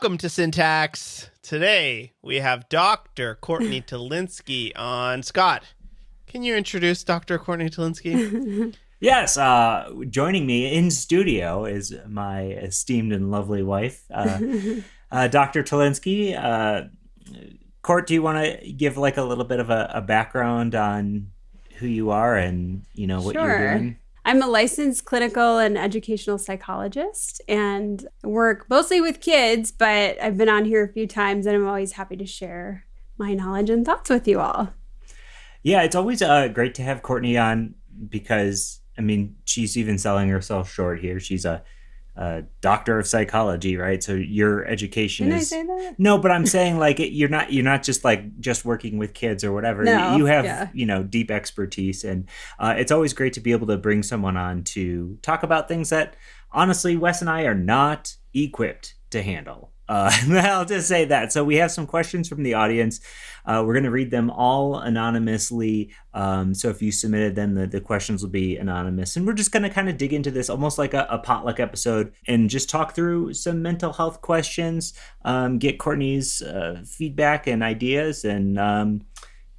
Welcome to Syntax. Today we have Dr. Courtney Tolinski on. Scott, can you introduce Dr. Courtney Tolinski? Yes, joining me in studio is my esteemed and lovely wife, Dr. Tolinski. Court, do you want to give like a little bit of a background on who you are and what you're doing? I'm a licensed clinical and educational psychologist and work mostly with kids, but I've been on here a few times and I'm always happy to share my knowledge and thoughts with you all. Yeah, it's always great to have Courtney on because, she's even selling herself short here. She's a doctor of psychology, right? So your education Didn't I say that? No, but I'm saying like you're not just working with kids or whatever. No, you have deep expertise, and it's always great to be able to bring someone on to talk about things that honestly Wes and I are not equipped to handle. I'll just say that. So we have some questions from the audience. We're going to read them all anonymously. So if you submitted them, the questions will be anonymous. And we're just going to kind of dig into this almost like a potluck episode and just talk through some mental health questions, get Courtney's feedback and ideas, and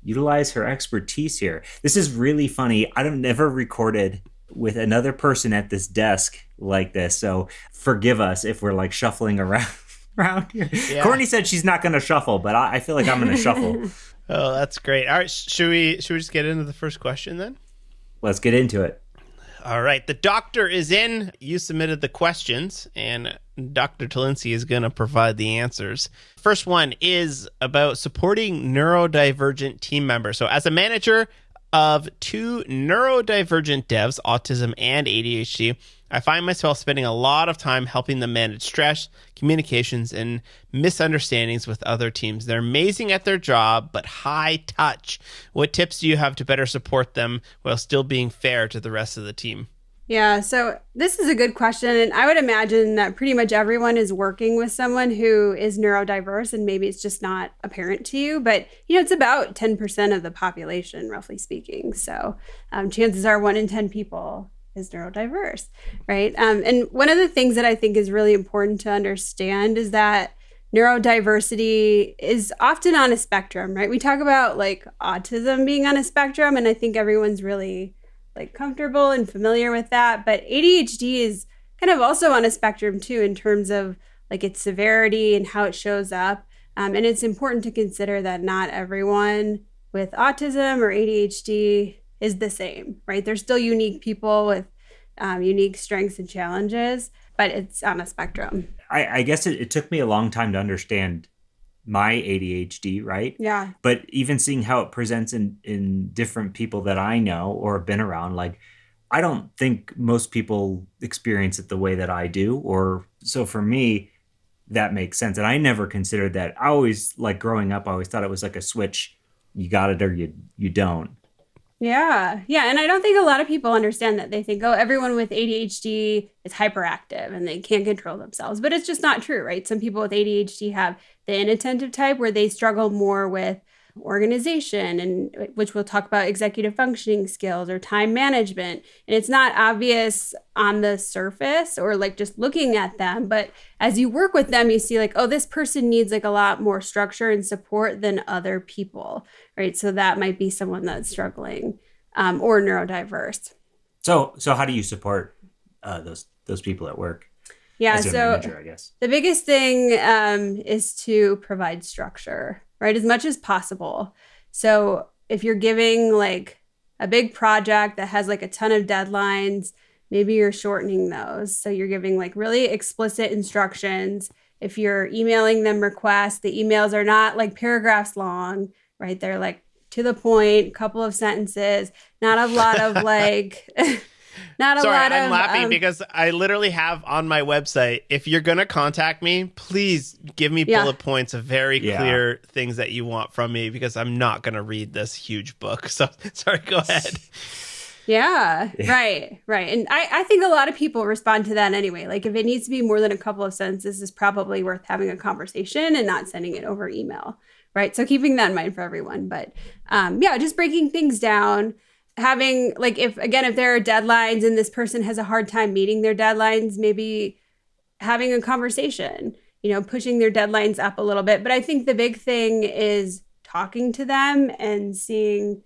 utilize her expertise here. This is really funny. I've never recorded with another person at this desk like this. So forgive us if we're like shuffling around here. Yeah. Courtney said she's not going to shuffle, but I feel like I'm going to shuffle. Oh, that's great. All right, should we just get into the first question then? Let's get into it. All right, the doctor is in. You submitted the questions, and Dr. Tolinski is going to provide the answers. First one is about supporting neurodivergent team members. So as a manager of two neurodivergent devs, autism and ADHD, I find myself spending a lot of time helping them manage stress, communications, and misunderstandings with other teams. They're amazing at their job, but high touch. What tips do you have to better support them while still being fair to the rest of the team? Yeah, so this is a good question. And I would imagine that pretty much everyone is working with someone who is neurodiverse, and maybe it's just not apparent to you. But, it's about 10% of the population, roughly speaking. So chances are 1 in 10 people is neurodiverse, right? And one of the things that I think is really important to understand is that neurodiversity is often on a spectrum, right? We talk about like autism being on a spectrum, and I think everyone's really like comfortable and familiar with that. But ADHD is kind of also on a spectrum too, in terms of like its severity and how it shows up. And it's important to consider that not everyone with autism or ADHD is the same, right? They're still unique people with unique strengths and challenges, but it's on a spectrum. I guess it took me a long time to understand my ADHD, right? Yeah. But even seeing how it presents in different people that I know or have been around, like, I don't think most people experience it the way that I do. Or so for me, that makes sense. And I never considered that. I always, like growing up, I always thought it was like a switch. You got it or you don't. Yeah. And I don't think a lot of people understand that. They think, everyone with ADHD is hyperactive and they can't control themselves. But it's just not true, right? Some people with ADHD have the inattentive type where they struggle more with organization, and which we'll talk about executive functioning skills or time management. And it's not obvious on the surface or like just looking at them. But as you work with them, you see like, this person needs like a lot more structure and support than other people, right? So that might be someone that's struggling or neurodiverse. So how do you support those people at work? Yeah, as a manager, I guess. The biggest thing is to provide structure, right? As much as possible. So if you're giving like a big project that has like a ton of deadlines, maybe you're shortening those. So you're giving like really explicit instructions. If you're emailing them requests, the emails are not like paragraphs long, right? They're like to the point, couple of sentences, not a lot of like... I'm laughing because I literally have on my website, if you're going to contact me, please give me bullet points of very clear things that you want from me, because I'm not going to read this huge book. So sorry, go ahead. Yeah, right. And I think a lot of people respond to that anyway. Like if it needs to be more than a couple of sentences, it's probably worth having a conversation and not sending it over email, right? So keeping that in mind for everyone. But just breaking things down. Having like if there are deadlines and this person has a hard time meeting their deadlines, maybe having a conversation pushing their deadlines up a little bit. But I think the big thing is talking to them and seeing,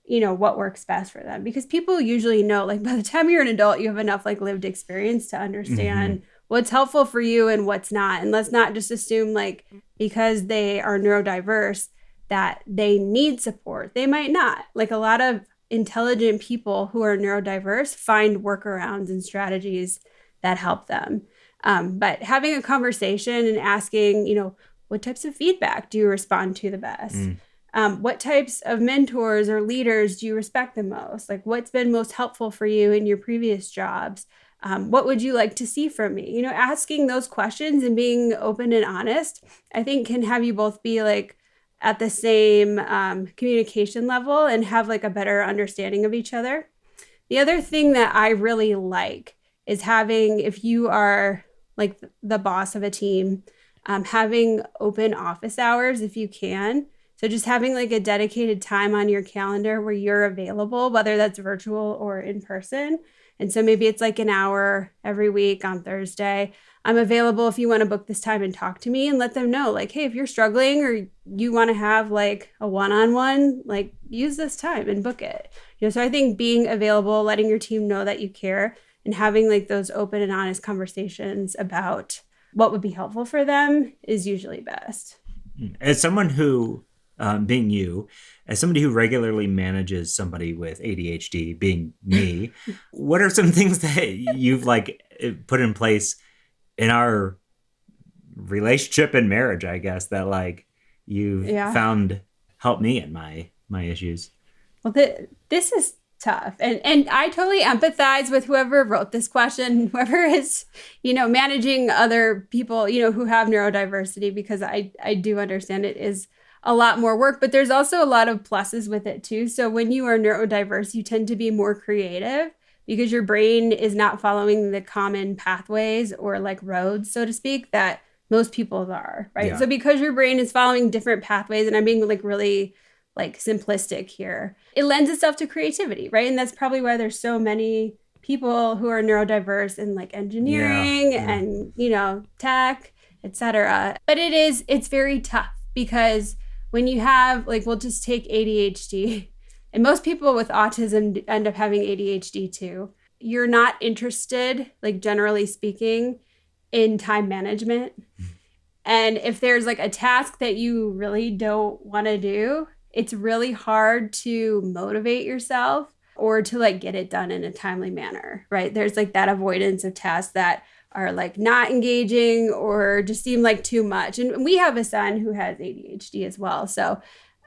what works best for them. Because people usually know, like by the time you're an adult, you have enough like lived experience to understand what's helpful for you and what's not. And let's not just assume like because they are neurodiverse that they need support. They might not. Like a lot of intelligent people who are neurodiverse find workarounds and strategies that help them. But having a conversation and asking, what types of feedback do you respond to the best? What types of mentors or leaders do you respect the most? Like what's been most helpful for you in your previous jobs? What would you like to see from me? Asking those questions and being open and honest, I think can have you both be like at the same communication level and have like a better understanding of each other. The other thing that I really like is having, if you are like the boss of a team, having open office hours if you can. So just having like a dedicated time on your calendar where you're available, whether that's virtual or in person. And so maybe it's like an hour every week on Thursday. I'm available if you want to book this time and talk to me, and let them know like, hey, if you're struggling or you want to have like a one-on-one, like use this time and book it. So I think being available, letting your team know that you care, and having like those open and honest conversations about what would be helpful for them is usually best. As someone who, being you, as somebody who regularly manages somebody with ADHD, being me, what are some things that you've like put in place in our relationship and marriage, I guess, that like you've found help me in my issues? Well, this is tough. And I totally empathize with whoever wrote this question, whoever is, managing other people, who have neurodiversity, because I do understand it is a lot more work, but there's also a lot of pluses with it too. So when you are neurodiverse, you tend to be more creative because your brain is not following the common pathways or like roads, so to speak, that most people are, right? Yeah. So because your brain is following different pathways, and I'm being like really like simplistic here, it lends itself to creativity, right? And that's probably why there's so many people who are neurodiverse in like engineering and, tech, etc. But it's very tough because when you have like, we'll just take ADHD, and most people with autism end up having ADHD too. You're not interested, like generally speaking, in time management. And if there's like a task that you really don't want to do, it's really hard to motivate yourself or to like get it done in a timely manner, right? There's like that avoidance of tasks that are like not engaging or just seem like too much. And we have a son who has ADHD as well. So,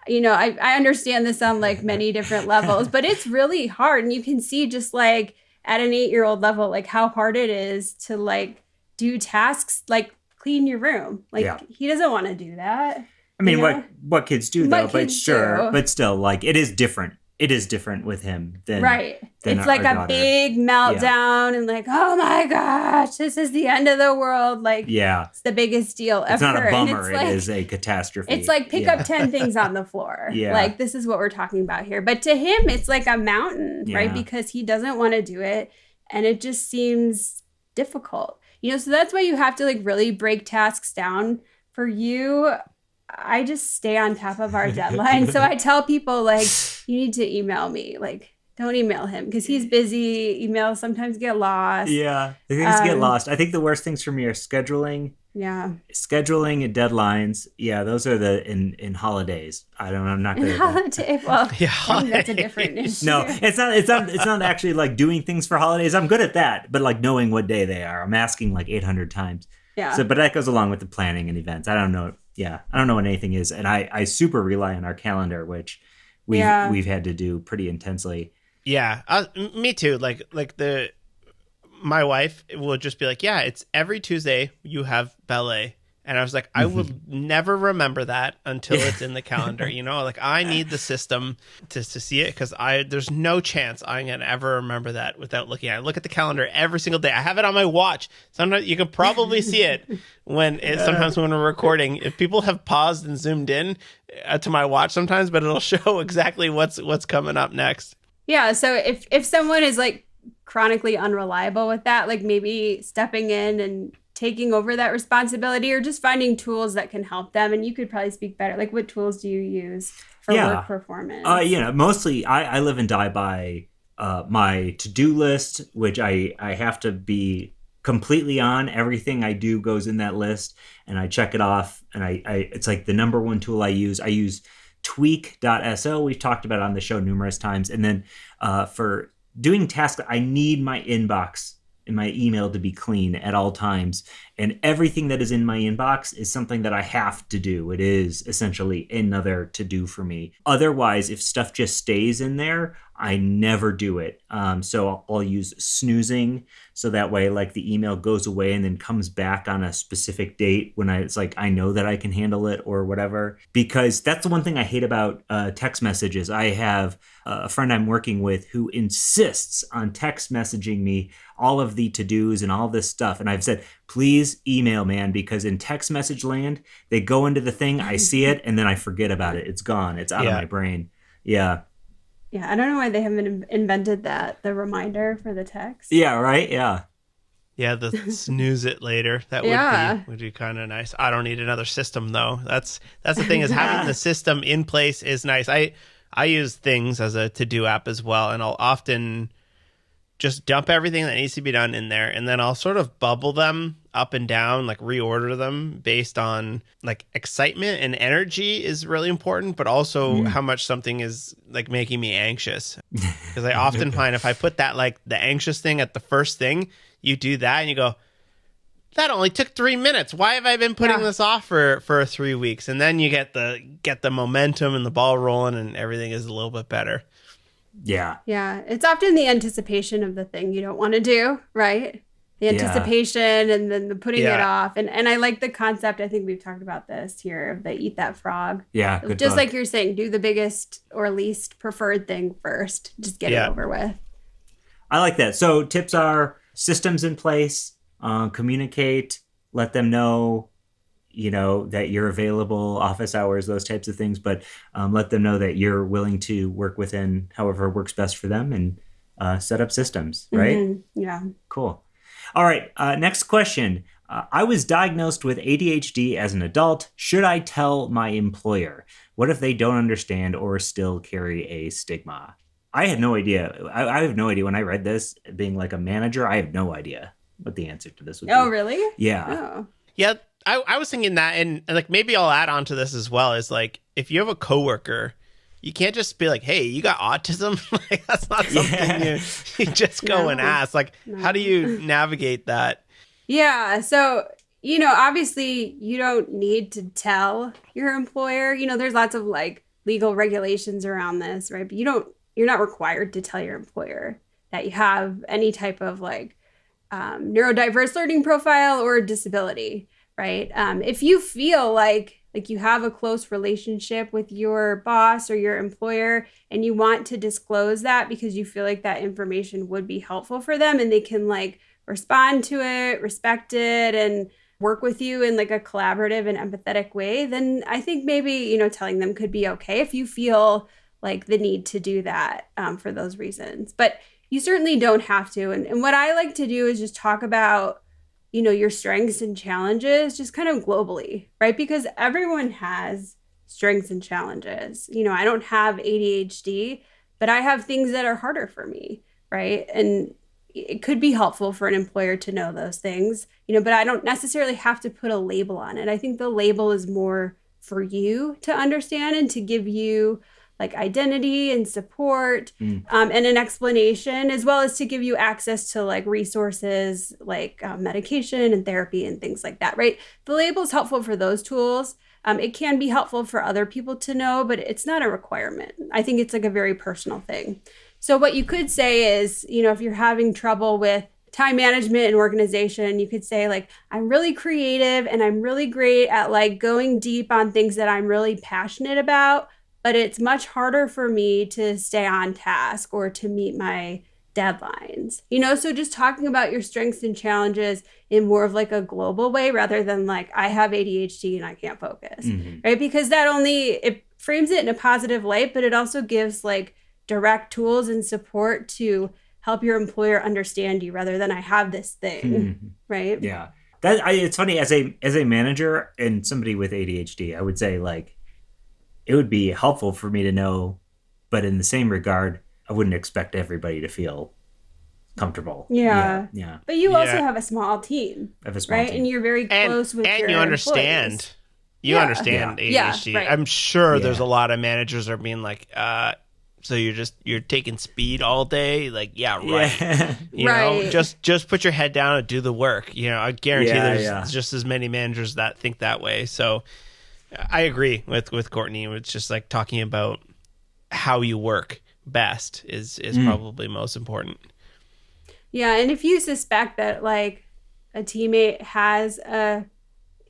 I understand this on like many different levels, but it's really hard. And you can see just like at an 8-year-old level, like how hard it is to like do tasks like clean your room. Like he doesn't want to do that. I mean, what kids do though, but sure, but still, like it is different. It is different with him than it's like a big meltdown and like, oh my gosh, this is the end of the world. Like, it's the biggest deal ever. It's not a bummer. It is a catastrophe. It's like pick up 10 things on the floor. Like this is what we're talking about here. But to him, it's like a mountain, right? Because he doesn't want to do it, and it just seems difficult. So that's why you have to like really break tasks down. For you, I just stay on top of our deadline. So I tell people like, you need to email me. Like, don't email him because he's busy. Emails sometimes get lost. Yeah, the things get lost. I think the worst things for me are scheduling. Yeah. Scheduling and deadlines. Yeah, those are in holidays. I'm not good at holiday. Well, that's a different issue. No, it's not actually like doing things for holidays. I'm good at that, but like knowing what day they are. I'm asking like 800 times. Yeah. So, but that goes along with the planning and events. I don't know. Yeah, I don't know what anything is, and I super rely on our calendar, which we've had to do pretty intensely. Yeah, me too. Like my wife will just be like, yeah, it's every Tuesday you have ballet. And I was like, I will never remember that until it's in the calendar. Like I need the system to see it because there's no chance I'm going to ever remember that without looking at it. I look at the calendar every single day. I have it on my watch. Sometimes you can probably see it sometimes when we're recording. If people have paused and zoomed in to my watch sometimes, but it'll show exactly what's coming up next. Yeah. So if someone is like chronically unreliable with that, like maybe stepping in and taking over that responsibility or just finding tools that can help them. And you could probably speak better. Like, what tools do you use for work performance? Mostly I live and die by my to-do list, which I have to be completely on. Everything I do goes in that list, and I check it off. And I it's like the number one tool I use. I use tweak.so. We've talked about it on the show numerous times. And then for doing tasks, I need my inbox and my email to be clean at all times. And everything that is in my inbox is something that I have to do. It is essentially another to do for me. Otherwise, if stuff just stays in there, I never do it. So I'll use snoozing. So that way, like, the email goes away and then comes back on a specific date when it's like, I know that I can handle it or whatever. Because that's the one thing I hate about text messages. I have a friend I'm working with who insists on text messaging me all of the to-dos and all this stuff. And I've said, please email, man, because in text message land, they go into the thing, I see it, and then I forget about it. It's gone. It's out of my brain. Yeah. Yeah, I don't know why they haven't invented that, the reminder for the text. Yeah, right? Yeah. Yeah, the snooze it later. That would be kind of nice. I don't need another system, though. That's the thing, is having the system in place is nice. I use Things as a to-do app as well, and I'll often just dump everything that needs to be done in there, and then I'll sort of bubble them up and down, like reorder them based on, like, excitement and energy is really important, but also how much something is, like, making me anxious. Because I often find if I put that, like, the anxious thing at the first thing, you do that and you go, that only took 3 minutes. Why have I been putting this off for 3 weeks? And then you get the momentum and the ball rolling, and everything is a little bit better. Yeah. Yeah. It's often the anticipation of the thing you don't want to do, right? The anticipation and then the putting it off. And I like the concept. I think we've talked about this here of the eat that frog. Yeah. Good Just book. like you're saying, do the biggest or least preferred thing first. Just get it over with. I like that. So tips are systems in place, communicate, let them know, that you're available, office hours, those types of things, but let them know that you're willing to work within however works best for them, and set up systems, right? Mm-hmm. Yeah. Cool. All right. Next question. I was diagnosed with ADHD as an adult. Should I tell my employer? What if they don't understand or still carry a stigma? I had no idea. I have no idea when I read this, being like a manager, I have no idea what the answer to this would be. Oh, really? Yeah. Oh. Yeah. I was thinking that, and like, maybe I'll add on to this as well, is like, if you have a coworker, you can't just be like, hey, you got autism. Like, that's not something you just go and ask. Like, how do you navigate that? Yeah. So, obviously you don't need to tell your employer. There's lots of, like, legal regulations around this, right? But you're not required to tell your employer that you have any type of, like, neurodiverse learning profile or disability, right? If you feel like you have a close relationship with your boss or your employer and you want to disclose that because you feel like that information would be helpful for them and they can, like, respond to it, respect it, and work with you in, like, a collaborative and empathetic way, then I think maybe, telling them could be okay if you feel like the need to do that for those reasons. But you certainly don't have to. And what I like to do is just talk about, your strengths and challenges just kind of globally, right? Because everyone has strengths and challenges. I don't have ADHD, but I have things that are harder for me, right? And it could be helpful for an employer to know those things, but I don't necessarily have to put a label on it. I think the label is more for you to understand and to give you, like, identity and support and an explanation, as well as to give you access to, like, resources like medication and therapy and things like that, right? The label is helpful for those tools. It can be helpful for other people to know, but it's not a requirement. I think it's, like, a very personal thing. So what you could say is, if you're having trouble with time management and organization, you could say, like, I'm really creative and I'm really great at, like, going deep on things that I'm really passionate about, but it's much harder for me to stay on task or to meet my deadlines. So just talking about your strengths and challenges in more of, like, a global way rather than, like, I have ADHD and I can't focus, right? Because it frames it in a positive light, but it also gives, like, direct tools and support to help your employer understand you rather than I have this thing, right? Yeah. It's funny as a manager and somebody with ADHD, I would say like it would be helpful for me to know, but in the same regard, I wouldn't expect everybody to feel comfortable. Yeah. But you also have a small team, I have a small right? team. And you're very close with and your you understand. employees. You understand ADHD. Right. I'm sure there's a lot of managers are being like, so you're taking speed all day, like right. You know, just put your head down and do the work. You know, I guarantee there's just as many managers that think that way. So I agree with Courtney. It's just like talking about how you work best is probably most important. Yeah, and if you suspect that like a teammate has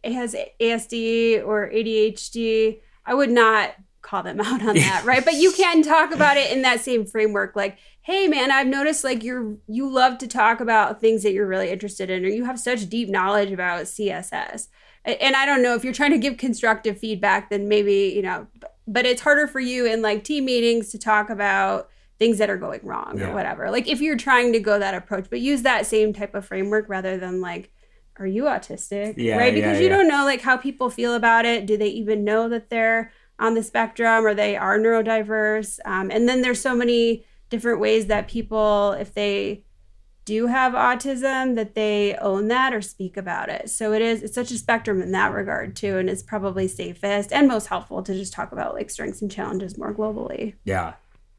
ASD or ADHD, I would not call them out on that, right? But you can talk about it in that same framework, like, hey man, I've noticed like you love to talk about things that you're really interested in, or you have such deep knowledge about CSS. And I don't know if you're trying to give constructive feedback, then maybe, you know, but it's harder for you in like team meetings to talk about things that are going wrong or whatever. Like if you're trying to go that approach, but use that same type of framework rather than like, are you autistic? Right? Because you don't know like how people feel about it. Do they even know that they're on the spectrum or they are neurodiverse? And then there's so many different ways that people, if they do have autism, that they own that or speak about it. So it's such a spectrum in that regard too. And it's probably safest and most helpful to just talk about like strengths and challenges more globally. Yeah.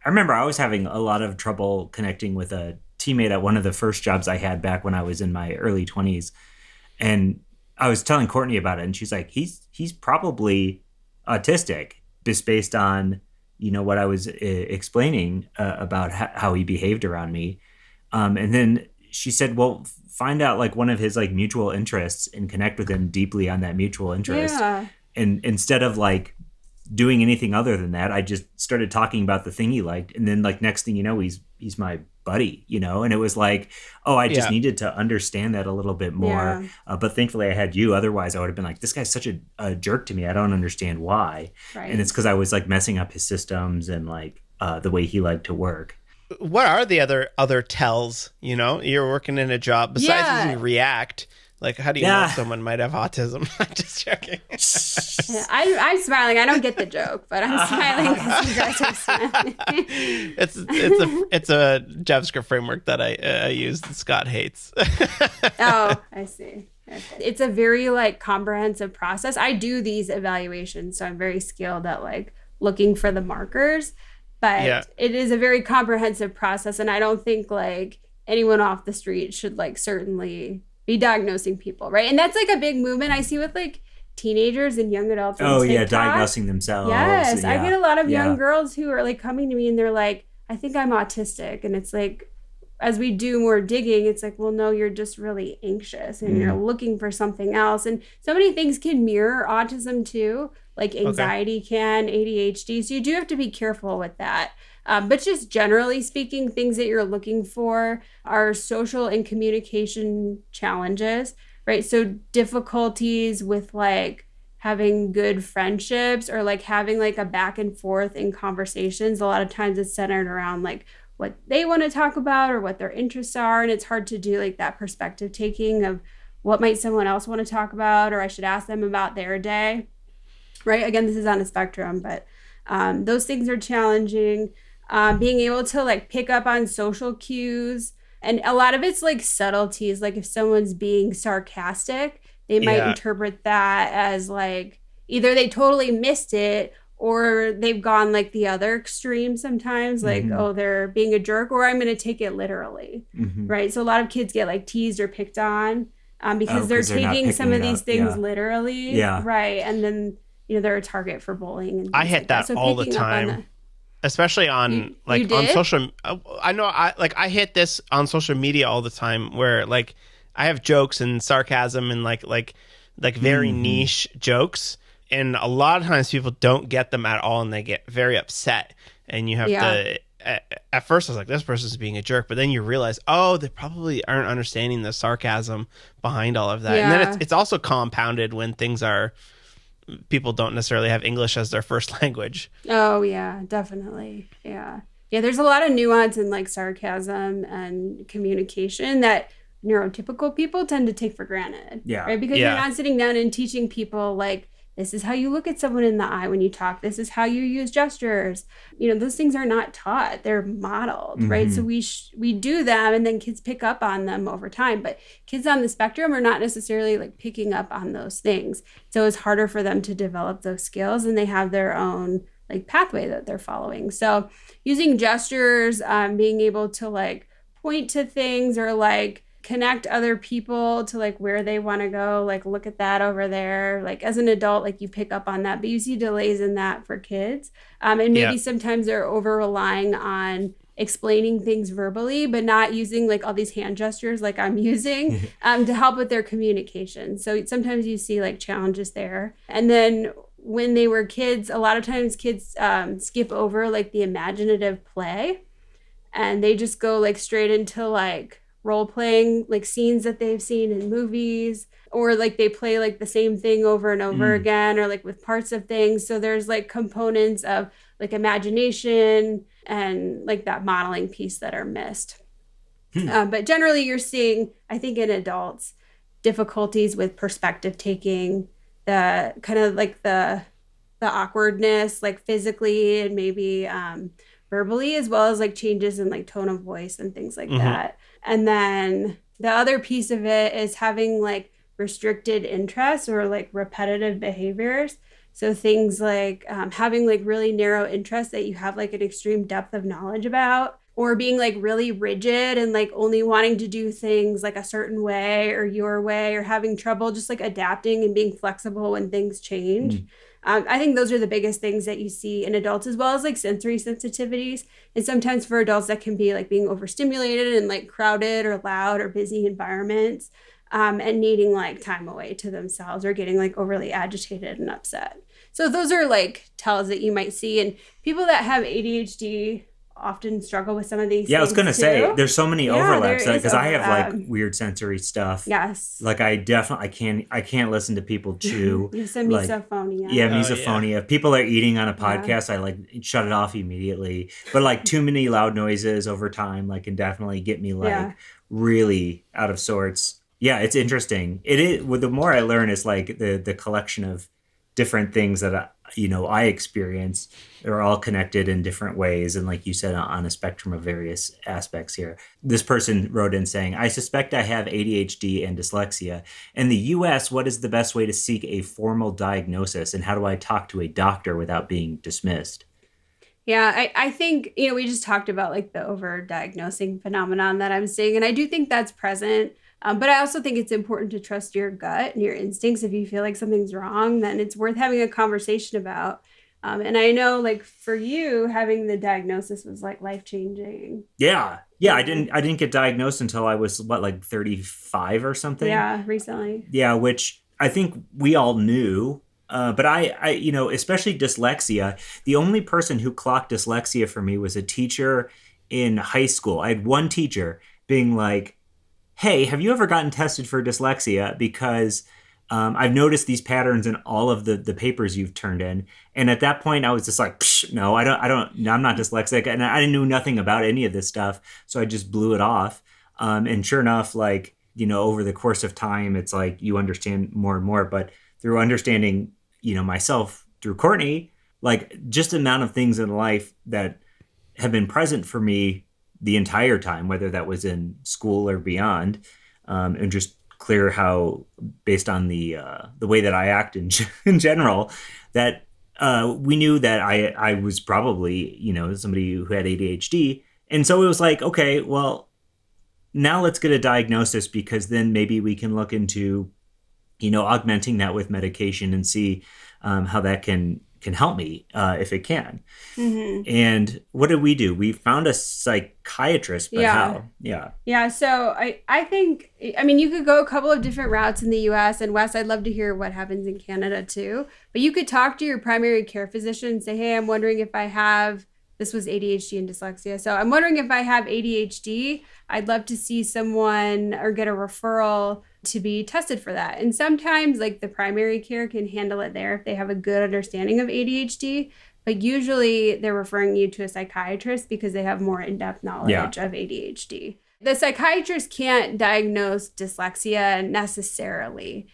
I remember I was having a lot of trouble connecting with a teammate at one of the first jobs I had back when I was in my early 20s. And I was telling Courtney about it, and she's like, he's probably autistic, just based on, you know, what I was explaining about how he behaved around me. And then she said, well, find out like one of his like mutual interests and connect with him deeply on that mutual interest. Yeah. And instead of like doing anything other than that, I just started talking about the thing he liked. And then like next thing you know, he's my buddy, you know? And it was like, oh, I just needed to understand that a little bit more. Yeah. But thankfully I had you. Otherwise I would have been like, this guy's such a jerk to me. I don't understand why. Right. And it's because I was like messing up his systems and like the way he liked to work. What are the other tells, you know? You're working in a job besides as you react. Like, how do you know someone might have autism? I'm just joking. I'm smiling. I don't get the joke, but I'm smiling because you guys are smiling. It's a JavaScript framework that I use that Scott hates. Oh, I see. Okay. It's a very like comprehensive process. I do these evaluations, so I'm very skilled at like looking for the markers. But it is a very comprehensive process, and I don't think like anyone off the street should like certainly be diagnosing people, right? And that's like a big movement I see with like teenagers and young adults. Oh yeah, diagnosing themselves. Yes, I get a lot of young girls who are like coming to me and they're like, I think I'm autistic, and it's like, as we do more digging, it's like, well, no, you're just really anxious and you're looking for something else. And so many things can mirror autism too, like anxiety can, ADHD. So you do have to be careful with that. But just generally speaking, things that you're looking for are social and communication challenges, right? So difficulties with like having good friendships or like having like a back and forth in conversations. A lot of times it's centered around like what they want to talk about or what their interests are. And it's hard to do like that perspective taking of what might someone else want to talk about, or I should ask them about their day, right? Again, this is on a spectrum, but those things are challenging. Being able to like pick up on social cues. And a lot of it's like subtleties. Like if someone's being sarcastic, they might interpret that as like either they totally missed it or they've gone like the other extreme sometimes, like, oh, they're being a jerk, or I'm going to take it literally, right? So a lot of kids get like teased or picked on because they're taking some of these things literally, right? And then, you know, they're a target for bullying. And I hit that all the time, especially on on social. I know I hit this on social media all the time, where like I have jokes and sarcasm and like very niche jokes. And a lot of times people don't get them at all and they get very upset. And you have to, at first I was like, this person's being a jerk. But then you realize, oh, they probably aren't understanding the sarcasm behind all of that. And then it's also compounded when things are, people don't necessarily have English as their first language. Oh, yeah, definitely. Yeah. Yeah, there's a lot of nuance in like sarcasm and communication that neurotypical people tend to take for granted. Yeah. Right? Because you're not sitting down and teaching people like, this is how you look at someone in the eye when you talk. This is how you use gestures. Those things are not taught. They're modeled, right? So we do them, and then kids pick up on them over time. But kids on the spectrum are not necessarily like picking up on those things. So it's harder for them to develop those skills, and they have their own like pathway that they're following. So using gestures, being able to like point to things or like connect other people to like where they want to go, like look at that over there. Like as an adult, like you pick up on that, but you see delays in that for kids. And maybe sometimes they're over relying on explaining things verbally, but not using like all these hand gestures like I'm using to help with their communication. So sometimes you see like challenges there. And then when they were kids, a lot of times kids skip over like the imaginative play, and they just go like straight into like role playing like scenes that they've seen in movies, or like they play like the same thing over and over again, or like with parts of things. So there's like components of like imagination and like that modeling piece that are missed. But generally you're seeing, I think in adults, difficulties with perspective taking, the kind of like the awkwardness like physically and maybe verbally, as well as like changes in like tone of voice and things like that. And then the other piece of it is having like restricted interests or like repetitive behaviors. So things like having like really narrow interests that you have like an extreme depth of knowledge about, or being like really rigid and like only wanting to do things like a certain way or your way, or having trouble just like adapting and being flexible when things change. I think those are the biggest things that you see in adults, as well as like sensory sensitivities. And sometimes for adults that can be like being overstimulated in like crowded or loud or busy environments, and needing like time away to themselves, or getting like overly agitated and upset. So those are like tells that you might see. And people that have ADHD often struggle with some of these things. I was going to say, there's so many overlaps, because I have like weird sensory stuff. Yes. Like I can't listen to people chew. You have some misophonia. Yeah, misophonia. If people are eating on a podcast, I like shut it off immediately. But like too many loud noises over time, like can definitely get me like really out of sorts. Yeah, it's interesting. It is. Well, the more I learn, is like the collection of different things that I experience are all connected in different ways, and like you said, on a spectrum of various aspects here. This person wrote in saying, I suspect I have ADHD and dyslexia. In the US, what is the best way to seek a formal diagnosis, and how do I talk to a doctor without being dismissed? Yeah, I think, we just talked about like the over-diagnosing phenomenon that I'm seeing, and I do think that's present. But I also think it's important to trust your gut and your instincts. If you feel like something's wrong, then it's worth having a conversation about. And I know, like for you, having the diagnosis was like life-changing. Yeah. I didn't get diagnosed until I was 35 or something. Yeah, recently. Yeah, which I think we all knew. But I especially dyslexia. The only person who clocked dyslexia for me was a teacher in high school. I had one teacher being like, hey, have you ever gotten tested for dyslexia? Because I've noticed these patterns in all of the papers you've turned in. And at that point, I was just like, no, I'm not dyslexic. And I knew nothing about any of this stuff. So I just blew it off. And sure enough, like, over the course of time, it's like you understand more and more. But through understanding, myself through Courtney, like just the amount of things in life that have been present for me the entire time, whether that was in school or beyond, and just clear how, based on the way that I act in general, that we knew that I was probably, somebody who had ADHD. And so it was like, okay, well, now let's get a diagnosis, because then maybe we can look into, augmenting that with medication and see how that can help me if it can. Mm-hmm. And what did we do? We found a psychiatrist, but how? Yeah. So I think, you could go a couple of different routes in the US, and Wes, I'd love to hear what happens in Canada too. But you could talk to your primary care physician and say, hey, I'm wondering if I have, this was ADHD and dyslexia. So I'm wondering if I have ADHD. I'd love to see someone or get a referral to be tested for that. And sometimes like the primary care can handle it there if they have a good understanding of ADHD, but usually they're referring you to a psychiatrist because they have more in-depth knowledge of ADHD. The psychiatrist can't diagnose dyslexia necessarily.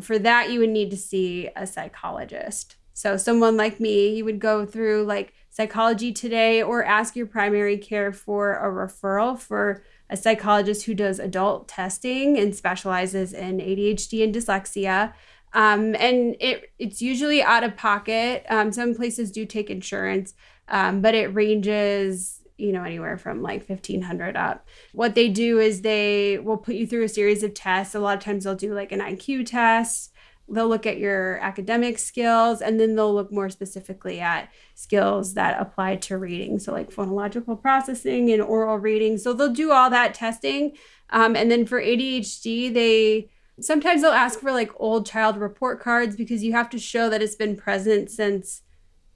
For that, you would need to see a psychologist. So someone like me, you would go through like Psychology Today or ask your primary care for a referral for a psychologist who does adult testing and specializes in ADHD and dyslexia. And it's usually out of pocket. Some places do take insurance, but it ranges anywhere from like $1,500 up. What they do is they will put you through a series of tests. A lot of times they'll do like an IQ test. They'll look at your academic skills, and then they'll look more specifically at skills that apply to reading. So like phonological processing and oral reading. So they'll do all that testing. And then for ADHD, sometimes they'll ask for like old child report cards because you have to show that it's been present since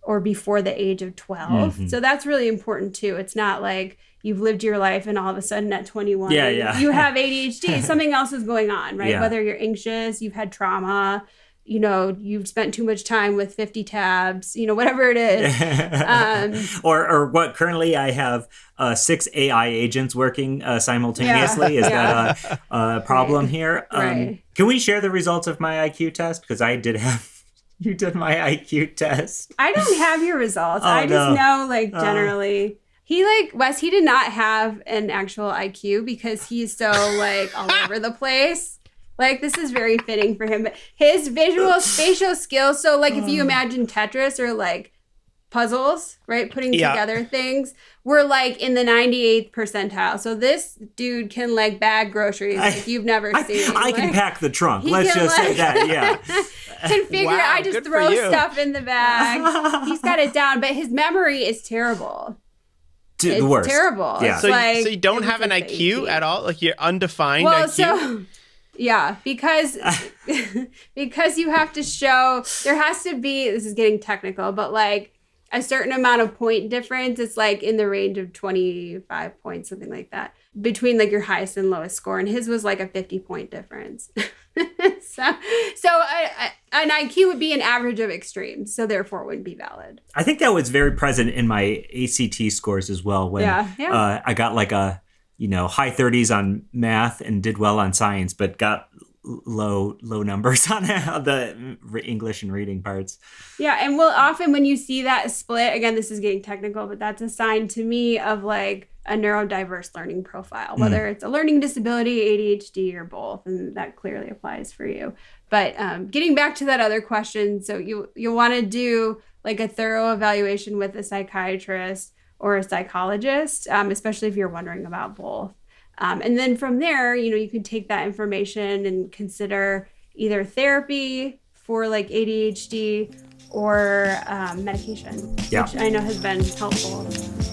or before the age of 12. Mm-hmm. So that's really important too. It's not like you've lived your life and all of a sudden at 21, you have ADHD. Something else is going on, right? Yeah. Whether you're anxious, you've had trauma, you've spent too much time with 50 tabs, whatever it is. Or what currently I have 6 AI agents working simultaneously. Is that a problem here? Right. Can we share the results of my IQ test? Because I did have... You did my IQ test. I don't have your results. I just know, generally. Wes, he did not have an actual IQ because he's so, all over the place. This is very fitting for him. But his visual, spatial skills, so, if you imagine Tetris or, puzzles, right? Putting together things. We're in the 98th percentile. So this dude can bag groceries you've never seen. I can pack the trunk. Let's just say that, yeah. Can figure I just throw stuff in the bag. He's got it down, but his memory is terrible. The worst. Terrible. Yeah. So you don't have an IQ at all? You're undefined IQ? Yeah, because you have to show, there has to be, this is getting technical, but a certain amount of point difference. It's in the range of 25 points, something like that, between your highest and lowest score. And his was a 50-point difference. so an IQ would be an average of extremes, so therefore it wouldn't be valid. I think that was very present in my ACT scores as well. When I got a high 30s on math and did well on science, but got low numbers on the English and reading parts. Yeah, and often when you see that split, again, this is getting technical, but that's a sign to me of a neurodiverse learning profile, whether it's a learning disability, ADHD, or both, and that clearly applies for you. But getting back to that other question, so you'll want to do a thorough evaluation with a psychiatrist or a psychologist, especially if you're wondering about both. And then from there, you can take that information and consider either therapy for ADHD or medication, which I know has been helpful.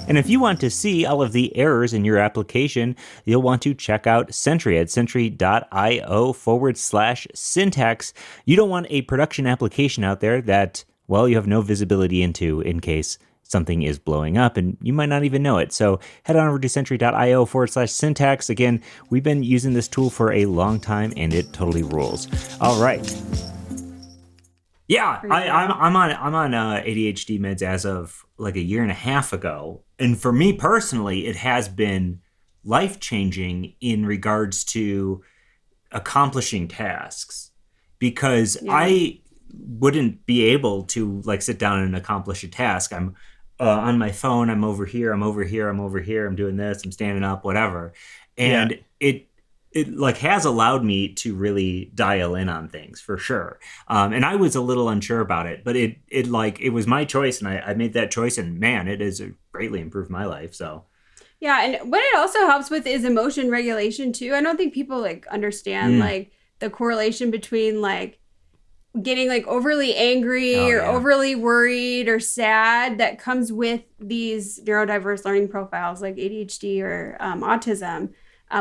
And if you want to see all of the errors in your application, you'll want to check out Sentry at sentry.io/syntax. You don't want a production application out there that, you have no visibility into in case something is blowing up and you might not even know it. So head on over to sentry.io/syntax. Again, we've been using this tool for a long time and it totally rules. All right. Yeah, I'm on ADHD meds as of a year and a half ago. And for me personally, it has been life-changing in regards to accomplishing tasks, because I wouldn't be able to sit down and accomplish a task. I'm on my phone, I'm over here, I'm doing this, I'm standing up, whatever. And it has allowed me to really dial in on things for sure. And I was a little unsure about it, but it was my choice, and I made that choice, and man, it has greatly improved my life. So. Yeah. And what it also helps with is emotion regulation too. I don't think people understand the correlation between getting overly angry or overly worried or sad that comes with these neurodiverse learning profiles like ADHD or autism,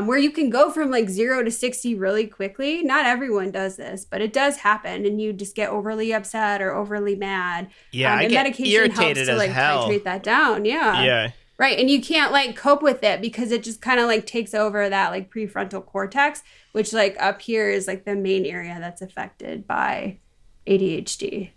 where you can go from 0 to 60 really quickly. Not everyone does this, but it does happen, and you just get overly upset or overly mad. Yeah, I and get medication irritated helps to as hell. titrate that down. Yeah. Right, and you can't cope with it because it just kind of takes over that prefrontal cortex, which up here is the main area that's affected by ADHD.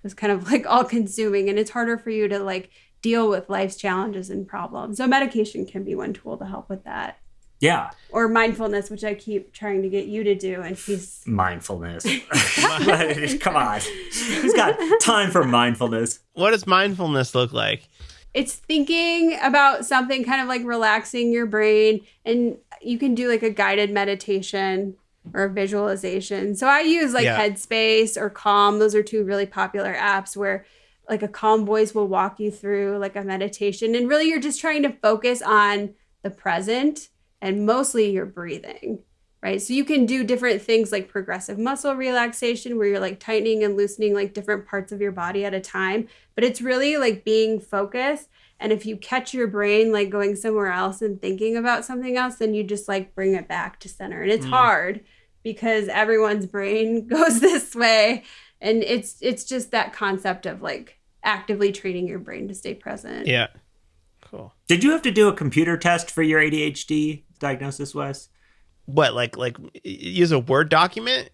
It's kind of all consuming, and it's harder for you to deal with life's challenges and problems. So medication can be one tool to help with that. Yeah. Or mindfulness, which I keep trying to get you to do, and he's mindfulness. Come on. Who's got time for mindfulness? What does mindfulness look like? It's thinking about something, kind of like relaxing your brain, and you can do like a guided meditation or a visualization. So I use like Headspace or Calm. Those are two really popular apps where like a calm voice will walk you through like a meditation, and really you're just trying to focus on the present and mostly your breathing, right? So you can do different things like progressive muscle relaxation where you're like tightening and loosening like different parts of your body at a time. But it's really like being focused. And if you catch your brain like going somewhere else and thinking about something else, then you just like bring it back to center. And it's hard because everyone's brain goes this way. And it's just that concept of like actively training your brain to stay present. Yeah. Cool. Did you have to do a computer test for your ADHD diagnosis, Wes? What, like use a Word document?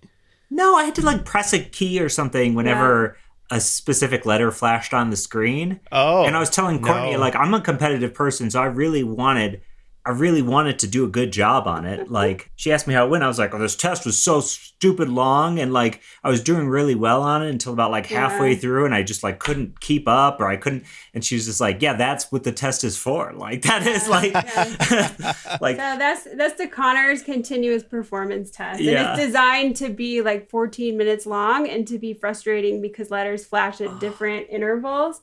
No, I had to like press a key or something whenever a specific letter flashed on the screen. Oh. And I was telling Courtney, like, I'm a competitive person, so I really wanted to do a good job on it. Like, she asked me how it went. I was like, oh, this test was so stupid long. And like, I was doing really well on it until about like halfway through. And I just like couldn't keep up, or I couldn't. And she was just like, yeah, that's what the test is for. Like, that is like, like, so that's the Connors continuous performance test. And Yeah. it's designed to be like 14 minutes long and to be frustrating because letters flash at different intervals.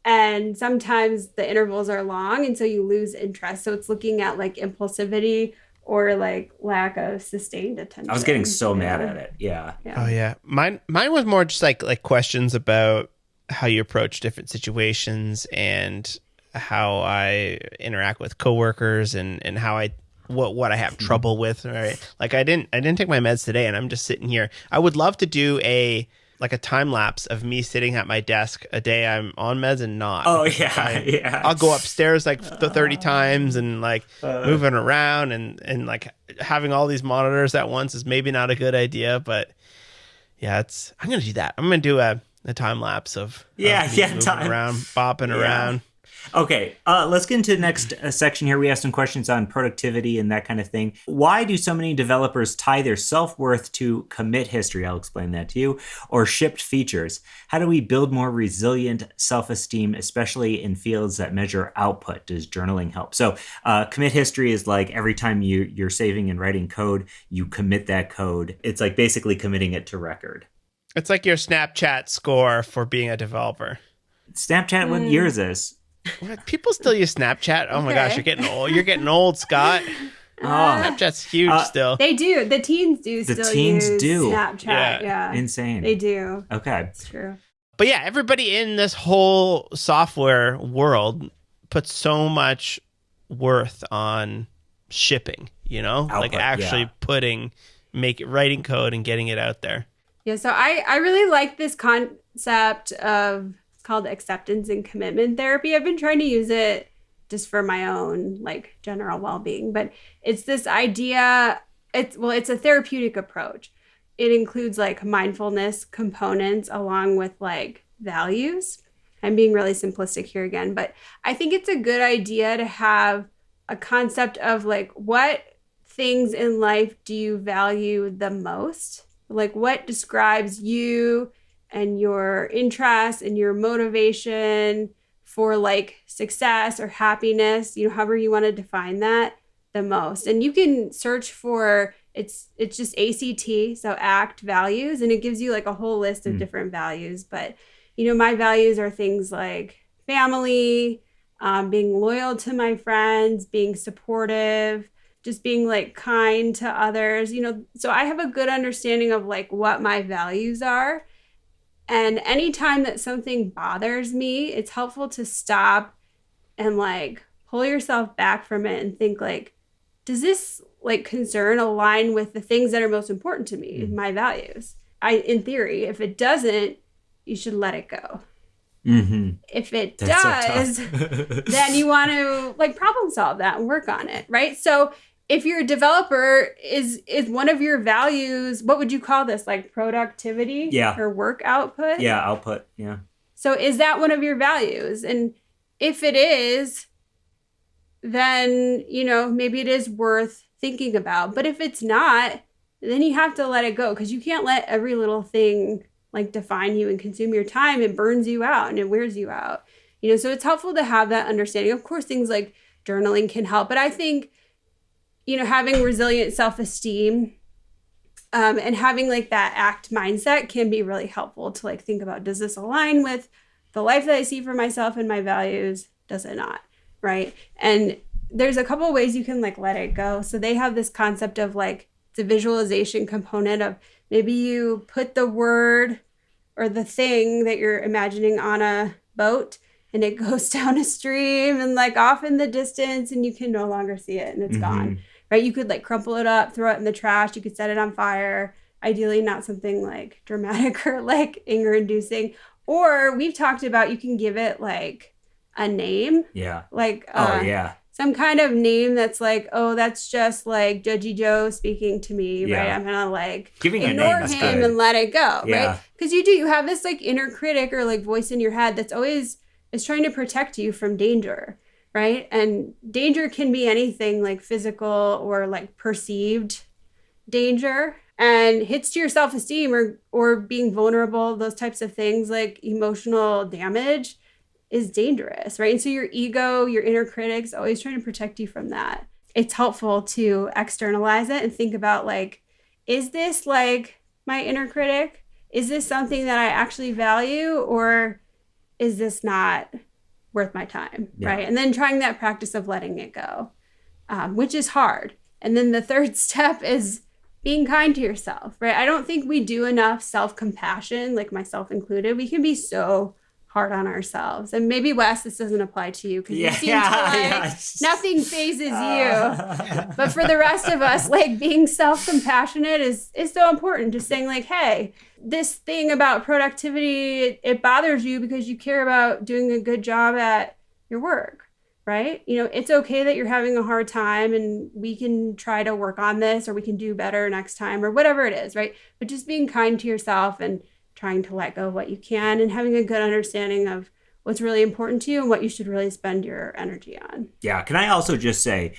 And sometimes the intervals are long, and so you lose interest. So it's looking at like impulsivity or like lack of sustained attention. I was getting so mad at it. Yeah. Oh yeah. Mine was more just like questions about how you approach different situations and how I interact with coworkers and how I what I have trouble with. Right. Like I didn't take my meds today, and I'm just sitting here. I would love to do a time lapse of me sitting at my desk a day I'm on meds and not. Oh yeah. I'll go upstairs like 30 times and like moving around and like having all these monitors at once is maybe not a good idea, but yeah, I'm going to do that. I'm going to do a time lapse of moving around, bopping around. Okay, let's get into the next section here. We have some questions on productivity and that kind of thing. Why do so many developers tie their self-worth to commit history? I'll explain that to you. Or shipped features. How do we build more resilient self-esteem, especially in fields that measure output? Does journaling help? So commit history is like every time you're saving and writing code, you commit that code. It's like basically committing it to record. It's like your Snapchat score for being a developer. Snapchat, what year is this? What? People still use Snapchat. Oh my gosh, you're getting old. You're getting old, Scott. Snapchat's huge still. They do. The teens do The still teens use do. Snapchat. Yeah. Insane. They do. Okay. It's true. But yeah, everybody in this whole software world puts so much worth on shipping, output, like actually writing code and getting it out there. Yeah. So I really like this concept of, it's called acceptance and commitment therapy. I've been trying to use it just for my own like general well-being, but it's this idea. It's a therapeutic approach. It includes like mindfulness components along with like values. I'm being really simplistic here again, but I think it's a good idea to have a concept of like, what things in life do you value the most? Like what describes you and your interests and your motivation for like success or happiness, however you want to define that the most. And you can search for, it's just ACT, so ACT values, and it gives you like a whole list of different values. But, my values are things like family, being loyal to my friends, being supportive, just being like kind to others, so I have a good understanding of like what my values are. And anytime that something bothers me, it's helpful to stop and like pull yourself back from it and think like, does this like concern align with the things that are most important to me, my values? In theory, if it doesn't, you should let it go. Mm-hmm. If it does, then you want to like problem solve that and work on it, right? So if you're a developer, is one of your values, what would you call this? Like productivity? Yeah. Or work output? Yeah, output. Yeah. So is that one of your values? And if it is, then, maybe it is worth thinking about. But if it's not, then you have to let it go, because you can't let every little thing like define you and consume your time. It burns you out and it wears you out. So it's helpful to have that understanding. Of course, things like journaling can help, but I think, having resilient self-esteem and having like that ACT mindset can be really helpful to like think about, does this align with the life that I see for myself and my values? Does it not? Right. And there's a couple of ways you can like let it go. So they have this concept of like the visualization component of maybe you put the word or the thing that you're imagining on a boat and it goes down a stream and like off in the distance and you can no longer see it and it's gone. Right. You could like crumple it up, throw it in the trash. You could set it on fire. Ideally, not something like dramatic or like anger inducing. Or we've talked about, you can give it like a name. Yeah. Like, yeah. Some kind of name that's like, oh, that's just like Judgy Joe speaking to me, Yeah. right? I'm gonna like Giving ignore a name, him good. and let it go, Yeah. right? Because you have this like inner critic or like voice in your head that's always is trying to protect you from danger, right? And danger can be anything like physical or like perceived danger, and hits to your self-esteem or being vulnerable, those types of things like emotional damage is dangerous, right? And so your ego, your inner critic's always trying to protect you from that. It's helpful to externalize it and think about like, is this like my inner critic? Is this something that I actually value, or is this not worth my time, right? And then trying that practice of letting it go, which is hard. And then the third step is being kind to yourself, right? I don't think we do enough self-compassion, like myself included. We can be so hard on ourselves. And maybe, Wes, this doesn't apply to you because you seem to like nothing phases you. But for the rest of us, like being self-compassionate is so important. Just saying like, hey, this thing about productivity, it bothers you because you care about doing a good job at your work, right? It's okay that you're having a hard time and we can try to work on this, or we can do better next time, or whatever it is, right? But just being kind to yourself and trying to let go of what you can and having a good understanding of what's really important to you and what you should really spend your energy on. Yeah. Can I also just say,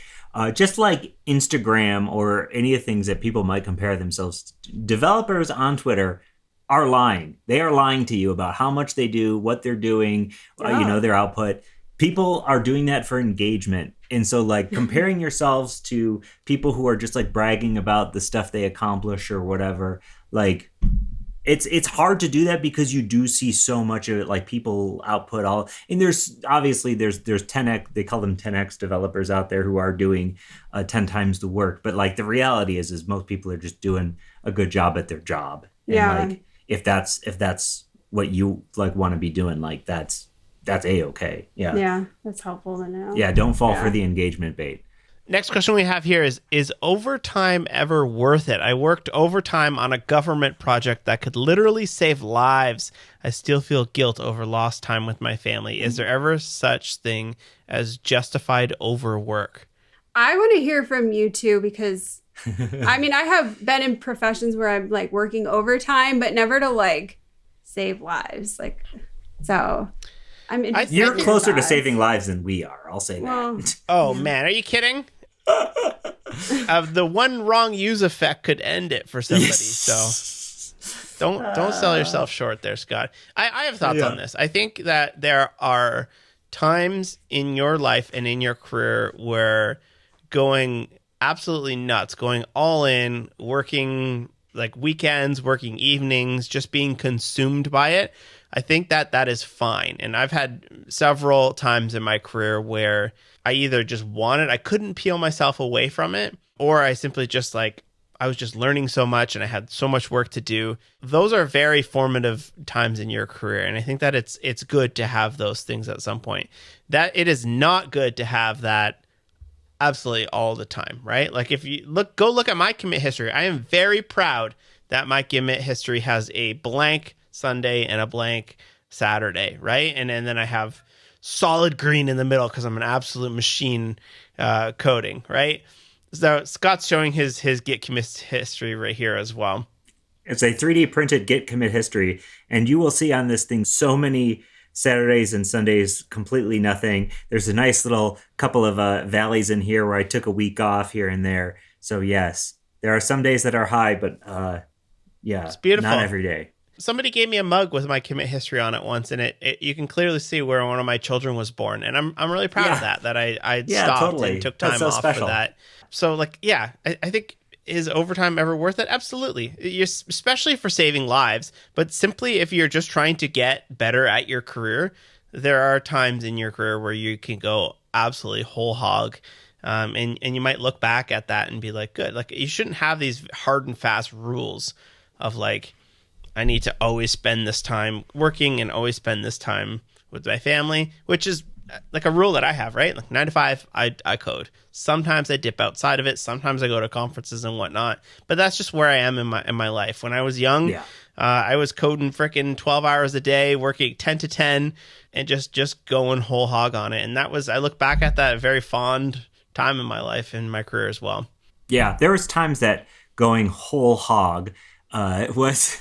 just like Instagram or any of the things that people might compare themselves to, developers on Twitter are lying. They are lying to you about how much they do, what they're doing, their output. People are doing that for engagement. And so like comparing yourselves to people who are just like bragging about the stuff they accomplish or whatever, like it's hard to do that because you do see so much of it, like people output all, and there's 10x, they call them 10x developers out there who are doing 10 times the work. But like the reality is most people are just doing a good job at their job. And like if that's what you like want to be doing, like that's a-okay. Yeah, that's helpful to know. Yeah, don't fall for the engagement bait. Next question we have here is overtime ever worth it? I worked overtime on a government project that could literally save lives. I still feel guilt over lost time with my family. Is there ever such thing as justified overwork? I want to hear from you too, because I mean, I have been in professions where I'm like working overtime, but never to like save lives. Like, so I'm interested. You're closer to saving lives than we are. I'll say that. Oh man, are you kidding? The one wrong use effect could end it for somebody. So don't sell yourself short there, Scott. I have thoughts on this. I think that there are times in your life and in your career where going absolutely nuts, going all in, working like weekends, working evenings, just being consumed by it. I think that is fine. And I've had several times in my career where I either just I couldn't peel myself away from it, or I simply just like, I was just learning so much and I had so much work to do. Those are very formative times in your career. And I think that it's good to have those things at some point. That it is not good to have that absolutely all the time, right? Like if you go look at my commit history, I am very proud that my commit history has a blank Sunday and a blank Saturday, right? And then I have solid green in the middle because I'm an absolute machine coding, right? So Scott's showing his Git commit history right here as well. It's a 3D printed Git commit history, and you will see on this thing so many Saturdays and Sundays, completely nothing. There's a nice little couple of valleys in here where I took a week off here and there. So yes, there are some days that are high, but yeah, It's beautiful. not every day. Somebody gave me a mug with my commit history on it once, and it you can clearly see where one of my children was born, and I'm really proud of that I stopped totally. and took time so off special. for that. So like, yeah, I think, is overtime ever worth it? Absolutely. Especially for saving lives, but simply if you're just trying to get better at your career, there are times in your career where you can go absolutely whole hog. And you might look back at that and be like, good. Like, you shouldn't have these hard and fast rules of like, I need to always spend this time working and always spend this time with my family, which is like a rule that I have, right? Like 9 to 5, I code. Sometimes I dip outside of it. Sometimes I go to conferences and whatnot. But that's just where I am in my life. When I was young, I was coding freaking 12 hours a day, working 10 to 10, and just going whole hog on it. And that was, I look back at that, a very fond time in my life and my career as well. Yeah, there was times that going whole hog was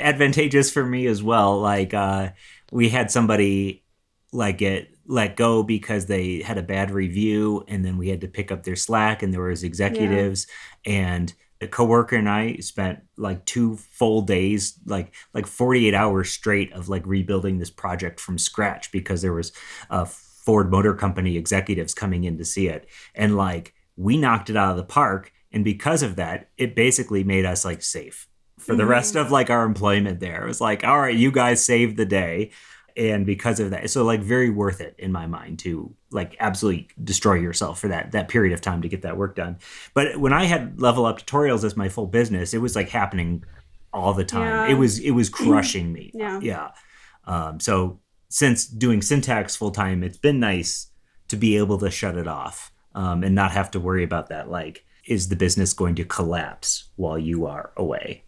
advantageous for me as well. Like we had somebody like get let go because they had a bad review, and then we had to pick up their slack, and there was executives and a coworker and I spent like 2 full days, like 48 hours straight of like rebuilding this project from scratch because there was Ford Motor Company executives coming in to see it. And like, we knocked it out of the park. And because of that, it basically made us like safe for the rest of like our employment there. It was like, all right, you guys saved the day. And because of that, so like very worth it in my mind to like absolutely destroy yourself for that period of time to get that work done. But when I had Level Up Tutorials as my full business, it was like happening all the time. Yeah. It was crushing me. Yeah. So since doing syntax full time, it's been nice to be able to shut it off and not have to worry about that. Like, is the business going to collapse while you are away?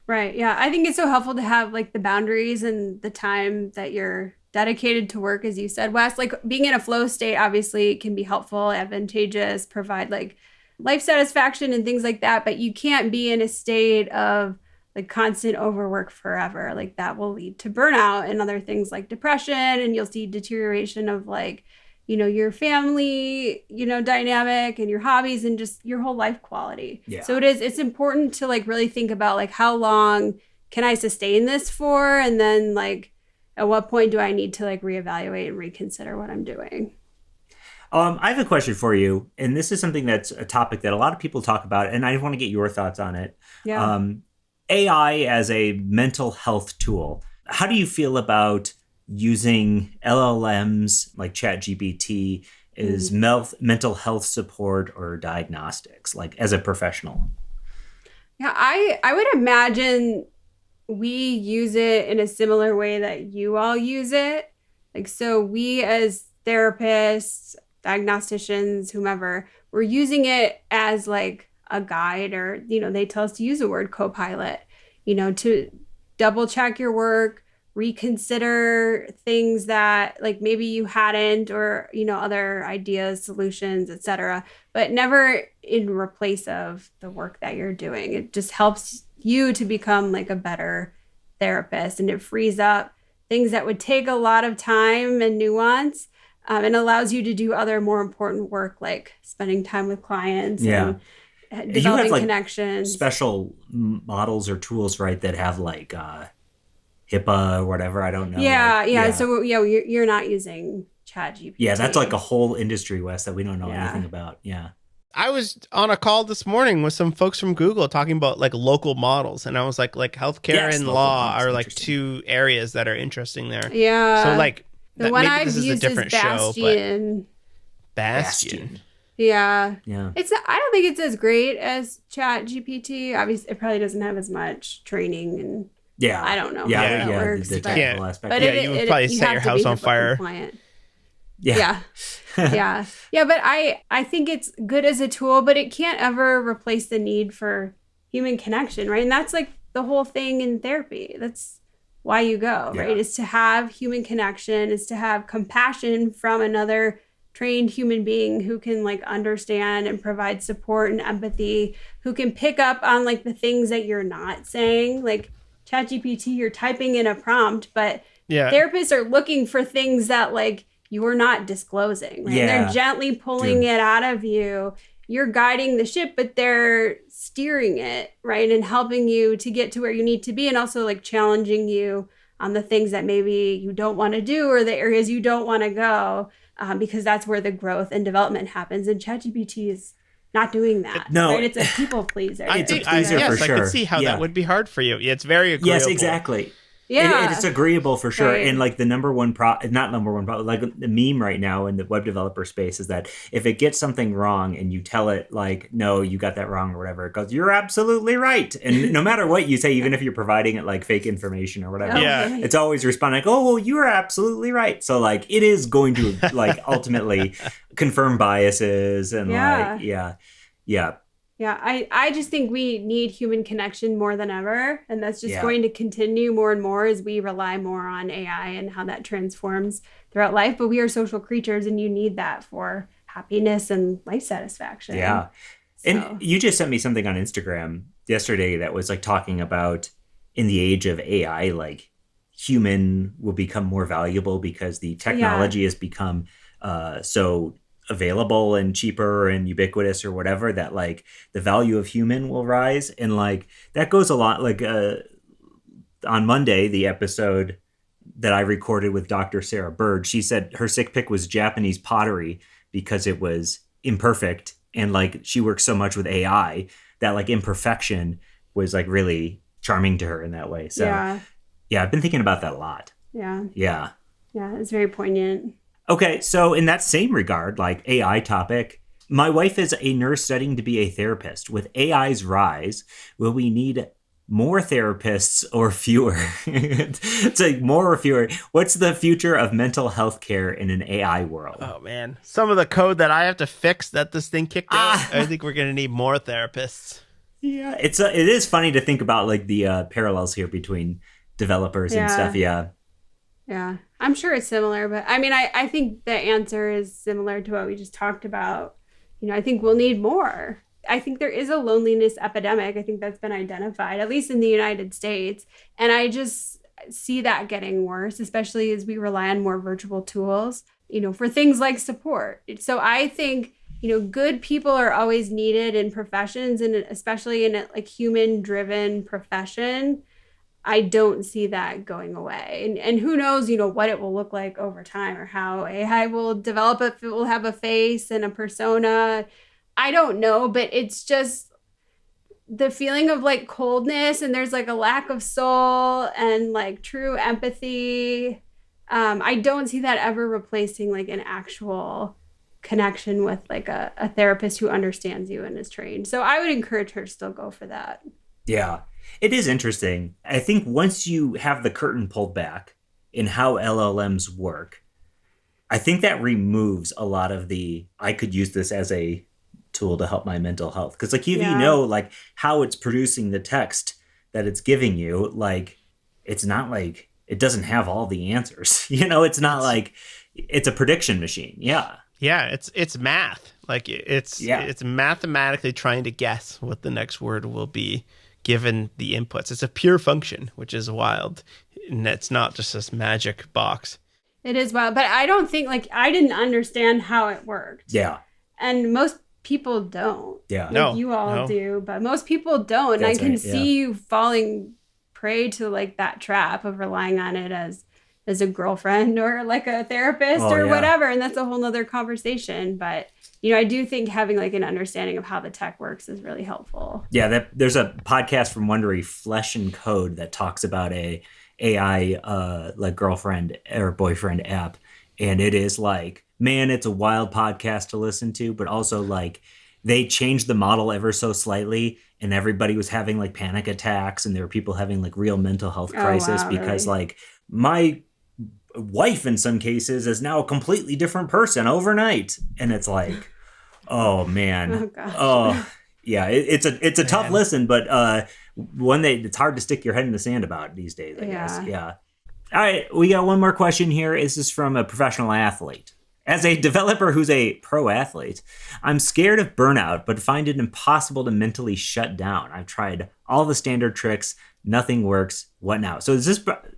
Right. Yeah. I think it's so helpful to have like the boundaries and the time that you're dedicated to work, as you said, Wes. Like, being in a flow state obviously can be helpful, advantageous, provide like life satisfaction and things like that. But you can't be in a state of like constant overwork forever. Like, that will lead to burnout and other things like depression, and you'll see deterioration of like, you know, your family, you know, dynamic and your hobbies and just your whole life quality. Yeah. So it's important to like really think about like, how long can I sustain this for? And then like, at what point do I need to like reevaluate and reconsider what I'm doing? I have a question for you. And this is something that's a topic that a lot of people talk about, and I want to get your thoughts on it. Yeah. AI as a mental health tool. How do you feel about using LLMs like ChatGPT is mental health support or diagnostics, like as a professional? Yeah, I would imagine we use it in a similar way that you all use it. Like, so we as therapists, diagnosticians, whomever, we're using it as like a guide, or, you know, they tell us to use the word co-pilot, you know, to double check your work, reconsider things that like maybe you hadn't, or, you know, other ideas, solutions, etc., but never in replace of the work that you're doing. It just helps you to become like a better therapist, and it frees up things that would take a lot of time and nuance, and allows you to do other more important work, like spending time with clients and developing you have, like, connections. Special models or tools, right, that have like HIPAA or whatever, I don't know. Yeah. So you're not using ChatGPT. Yeah, that's like a whole industry, Wes, that we don't know anything about. Yeah. I was on a call this morning with some folks from Google talking about like local models, and I was like healthcare and law are like 2 areas that are interesting there. Yeah. So like the one maybe I've this is used a different is show, Bastion. but Bastion. Yeah. Yeah. I don't think it's as great as ChatGPT. Obviously, it probably doesn't have as much training, and I don't know how that works. The but, technical aspect. but you would probably set your house on fire. Yeah. Yeah. But I think it's good as a tool, but it can't ever replace the need for human connection, right? And that's like the whole thing in therapy. That's why you go, right? Is to have human connection, is to have compassion from another trained human being who can like understand and provide support and empathy, who can pick up on like the things that you're not saying. Like ChatGPT, you're typing in a prompt, but therapists are looking for things that like you're not disclosing, right? They're gently pulling it out of you you're guiding the ship, but they're steering it, right? And helping you to get to where you need to be, and also like challenging you on the things that maybe you don't want to do or the areas you don't want to go, because that's where the growth and development happens. And ChatGPT is not doing that. No. Right? It's a people pleaser. It's a pleaser for sure. I could see how that would be hard for you. It's very agreeable. Yes, exactly. Yeah. It's agreeable for sure. Right. And like the not number one problem, like the meme right now in the web developer space is that if it gets something wrong and you tell it like, no, you got that wrong or whatever, it goes, you're absolutely right. And no matter what you say, even if you're providing it like fake information or whatever, Yeah. it's always responding like, oh, well, you are absolutely right. So like it is going to like ultimately confirm biases and like, yeah. Yeah, I just think we need human connection more than ever. And that's just going to continue more and more as we rely more on AI and how that transforms throughout life. But we are social creatures, and you need that for happiness and life satisfaction. Yeah. So. And you just sent me something on Instagram yesterday that was like talking about in the age of AI, like human will become more valuable because the technology has become so available and cheaper and ubiquitous or whatever, that like the value of human will rise. And like that goes a lot like on Monday, the episode that I recorded with Dr. Sarah Bird, she said her sick pick was Japanese pottery because it was imperfect, and like she works so much with AI that like imperfection was like really charming to her in that way. So yeah, I've been thinking about that a lot. Yeah, it's very poignant. Okay, so in that same regard, like AI topic, my wife is a nurse studying to be a therapist. With AI's rise, will we need more therapists or fewer? It's like more or fewer. What's the future of mental health care in an AI world? Oh, man. Some of the code that I have to fix that this thing kicked out, I think we're going to need more therapists. Yeah, it is funny to think about like the parallels here between developers and stuff. Yeah, I'm sure it's similar, but I mean, I think the answer is similar to what we just talked about. You know, I think we'll need more. I think there is a loneliness epidemic. I think that's been identified, at least in the United States. And I just see that getting worse, especially as we rely on more virtual tools, you know, for things like support. So I think, you know, good people are always needed in professions, and especially in a like human-driven profession. I don't see that going away. And who knows, you know, what it will look like over time, or how AI will develop, if it will have a face and a persona. I don't know, but it's just the feeling of like coldness, and there's like a lack of soul and like true empathy. I don't see that ever replacing like an actual connection with like a therapist who understands you and is trained. So I would encourage her to still go for that. Yeah. It is interesting. I think once you have the curtain pulled back in how LLMs work, I think that removes a lot of the, I could use this as a tool to help my mental health. Because like if you know like how it's producing the text that it's giving you, like it's not like it doesn't have all the answers. You know, it's not like it's a prediction machine. Yeah. Yeah, it's math. Like it's mathematically trying to guess what the next word will be, given the inputs. It's a pure function, which is wild. And it's not just this magic box. It is wild. But I don't think, like, I didn't understand how it worked. Yeah. And most people don't. Yeah. Like no. You all do, but most people don't. And I can see you falling prey to, like, that trap of relying on it as a girlfriend or, like, a therapist whatever. And that's a whole nother conversation. But you know, I do think having like an understanding of how the tech works is really helpful. Yeah, there's a podcast from Wondery, Flesh and Code, that talks about a AI like girlfriend or boyfriend app, and it is like, man, it's a wild podcast to listen to, but also like they changed the model ever so slightly, and everybody was having like panic attacks, and there were people having like real mental health crisis because like my wife in some cases is now a completely different person overnight, and it's like, oh man, yeah, it's a tough listen, but one that it's hard to stick your head in the sand about these days, I guess. Yeah. All right, we got one more question here. This is from a professional athlete. As a developer who's a pro athlete, I'm scared of burnout, but find it impossible to mentally shut down. I've tried all the standard tricks. Nothing works. What now? So is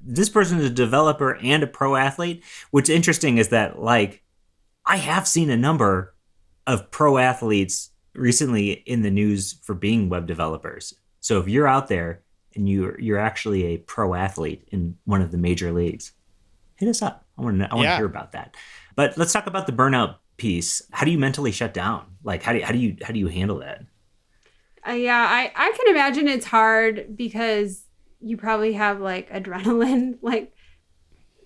this person is a developer and a pro athlete? What's interesting is that, like, I have seen a number of pro athletes recently in the news for being web developers. So if you're out there and you're actually a pro athlete in one of the major leagues, hit us up. I want to hear about that. But let's talk about the burnout piece. How do you mentally shut down? Like how do you handle that? I can imagine it's hard because you probably have like adrenaline, like,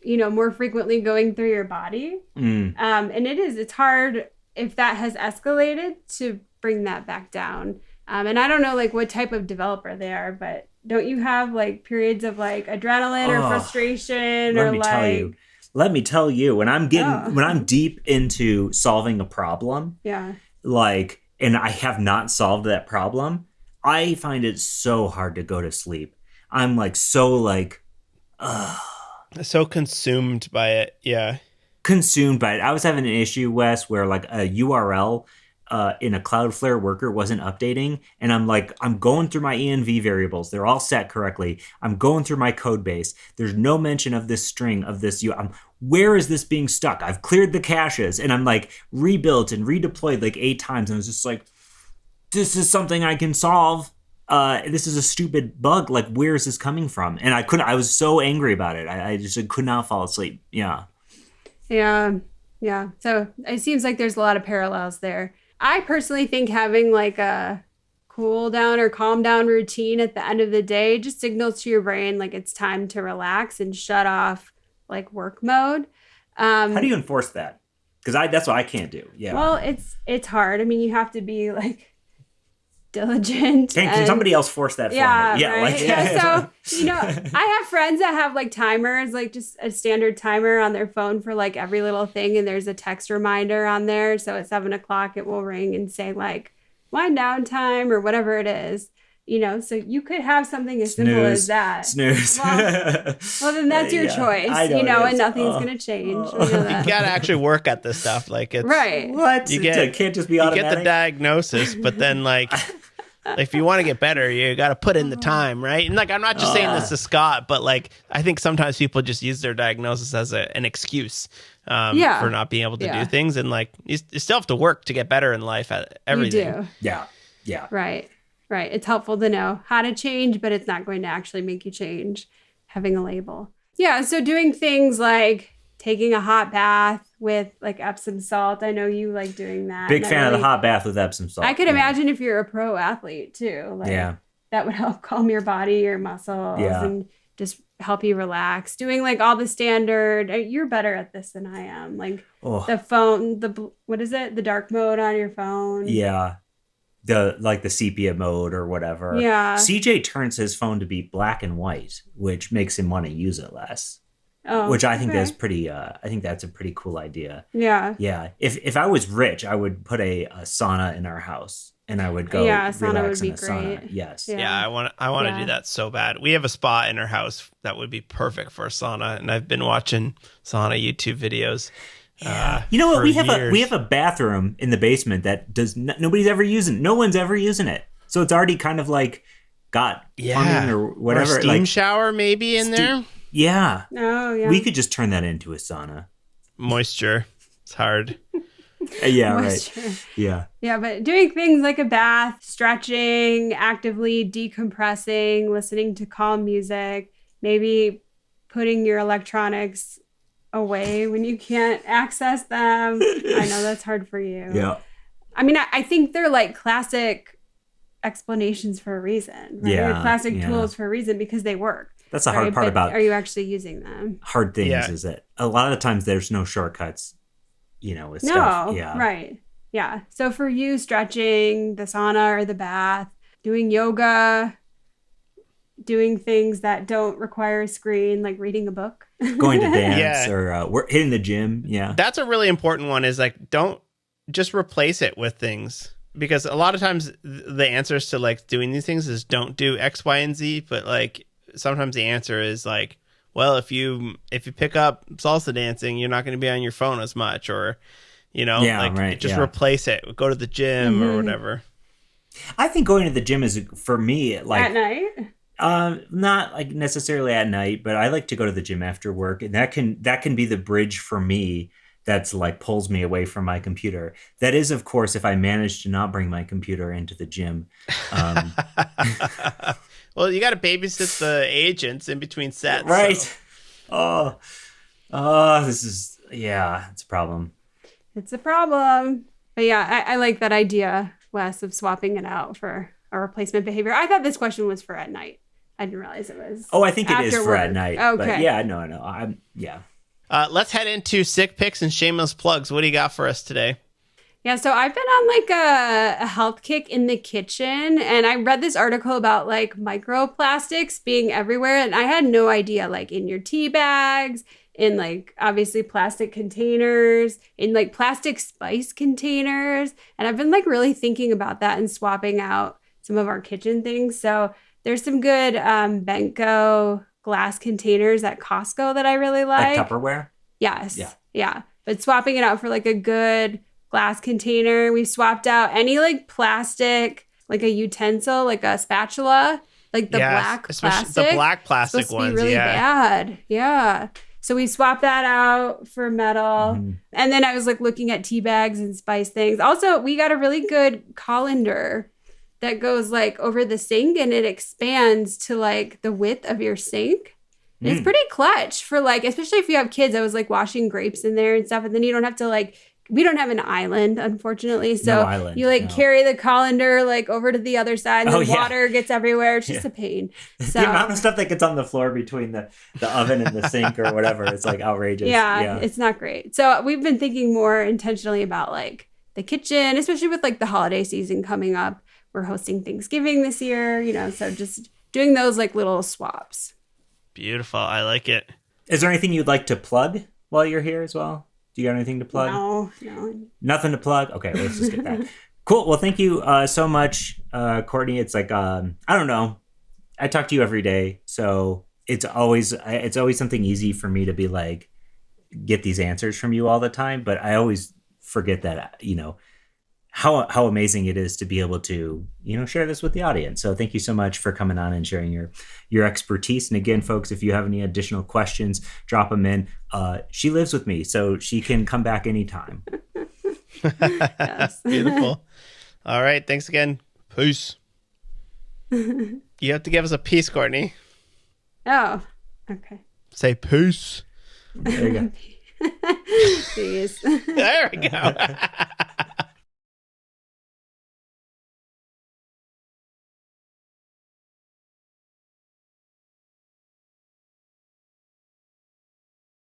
you know, more frequently going through your body. And it's hard if that has escalated to bring that back down. And I don't know like what type of developer they are, but don't you have like periods of like adrenaline or frustration Let me tell you, when I'm deep into solving a problem, like, and I have not solved that problem, I find it so hard to go to sleep. I'm like, so consumed by it. Yeah. Consumed by it. I was having an issue, Wes, where like a URL in a Cloudflare worker wasn't updating. And I'm going through my env variables. They're all set correctly. I'm going through my code base. There's no mention of this string of this. Where is this being stuck? I've cleared the caches and I'm like rebuilt and redeployed like 8 times. And I was just like, this is something I can solve. This is a stupid bug. Like, where is this coming from? And I was so angry about it. I just could not fall asleep. Yeah. So it seems like there's a lot of parallels there. I personally think having like a cool down or calm down routine at the end of the day just signals to your brain like it's time to relax and shut off like work mode. How do you enforce that? Because that's what I can't do. Yeah. Well, it's hard. I mean, you have to be like diligent. Can somebody else force that for me? Yeah, right? So, you know, I have friends that have like timers, like just a standard timer on their phone for like every little thing. And there's a text reminder on there. So at 7:00, it will ring and say like wind down time or whatever it is. You know, so you could have something as simple as that. Snooze. Well, then that's your choice, you know, and nothing's going to change. You know that. You got to actually work at this stuff. Like it's right. What? It can't just be automatic. You get the diagnosis, but then like if you want to get better, you got to put in the time, right? And like, I'm not just saying this to Scott, but like, I think sometimes people just use their diagnosis as an excuse for not being able to do things. And like, you still have to work to get better in life at everything. You do. Yeah. Right. It's helpful to know how to change, but it's not going to actually make you change having a label. Yeah. So doing things like taking a hot bath with like Epsom salt. I know you like doing that. Big fan of the hot bath with Epsom salt. I could imagine if you're a pro athlete too. Like, that would help calm your body, your muscles, and just help you relax. Doing like all the standard. You're better at this than I am. Like the phone, what is it? The dark mode on your phone. Yeah. The sepia mode or whatever. Yeah. CJ turns his phone to be black and white, which makes him want to use it less. Which I think that's pretty. I think that's a pretty cool idea. Yeah. Yeah. If I was rich, I would put a sauna in our house, and I would go. Yeah, sauna would be great. Sauna. Yes. Yeah, I want to do that so bad. We have a spot in our house that would be perfect for a sauna, and I've been watching sauna YouTube videos. Yeah. You know what? We have a bathroom in the basement that nobody's ever using. No one's ever using it, so it's already kind of like got plumbing or whatever. Or a steam shower maybe in there. Yeah. Oh, yeah. We could just turn that into a sauna. Moisture. It's hard. Moisture. Right. Yeah. Yeah, but doing things like a bath, stretching, actively decompressing, listening to calm music, maybe putting your electronics away when you can't access them. I know that's hard for you. Yeah. I mean, I think they're like classic explanations for a reason. Right? Yeah. They're classic tools for a reason because they work. That's the hard part about. Are you actually using them? Hard things is that a lot of the times there's no shortcuts, with stuff. Yeah. Right. Yeah. So for you, stretching, the sauna or the bath, doing yoga, doing things that don't require a screen, like reading a book, going to dance or hitting the gym. Yeah. That's a really important one is like, don't just replace it with things. Because a lot of times the answers to like doing these things is don't do X, Y, and Z. But like sometimes the answer is like, well, if you pick up salsa dancing, you're not going to be on your phone as much, or just replace it. Go to the gym or whatever. I think going to the gym is for me like at night. Not like necessarily at night, but I like to go to the gym after work, and that can be the bridge for me that's like pulls me away from my computer. That is, of course, if I manage to not bring my computer into the gym. Well, you got to babysit the agents in between sets. Right. So. This is, it's a problem. It's a problem. But yeah, I like that idea, Wes, of swapping it out for a replacement behavior. I thought this question was for at night. I didn't realize it was. Oh, I think it is for afterward. at night. Okay. But yeah, no. Let's head into sick picks and shameless plugs. What do you got for us today? Yeah, so I've been on like a health kick in the kitchen, and I read this article about like microplastics being everywhere, and I had no idea, like in your tea bags, in like obviously plastic containers, in like plastic spice containers, and I've been like really thinking about that and swapping out some of our kitchen things. So there's some good Benko glass containers at Costco that I really like. Like Tupperware? Yes. Yeah. But swapping it out for like a good glass container. We swapped out any like plastic, like a utensil, like a spatula, like the black plastic. The black plastic it's supposed ones. to be really bad. Yeah. So we swapped that out for metal. Mm-hmm. And then I was like looking at tea bags and spice things. Also, we got a really good colander that goes like over the sink and it expands to like the width of your sink. And it's pretty clutch for like, especially if you have kids. I was like washing grapes in there and stuff. And then you don't have to like, we don't have an island, unfortunately. So you like carry the colander like over to the other side and the water gets everywhere. It's just a pain. So the amount of stuff that gets on the floor between the oven and the sink or whatever, it's like outrageous. Yeah, it's not great. So we've been thinking more intentionally about like the kitchen, especially with like the holiday season coming up. We're hosting Thanksgiving this year, so just doing those like little swaps. Beautiful. I like it. Is there anything you'd like to plug while you're here as well? Do you got anything to plug? No. Nothing to plug? Okay, let's just get that. Cool. Well, thank you so much, Courtney. It's like, I don't know. I talk to you every day. So it's always something easy for me to be like, get these answers from you all the time. But I always forget that, how amazing it is to be able to, share this with the audience. So thank you so much for coming on and sharing your expertise. And again, folks, if you have any additional questions, drop them in. She lives with me, so she can come back anytime. Yes. Beautiful. All right. Thanks again. Peace. You have to give us a peace, Courtney. Oh, okay. Say peace. There you go. Peace. There we go.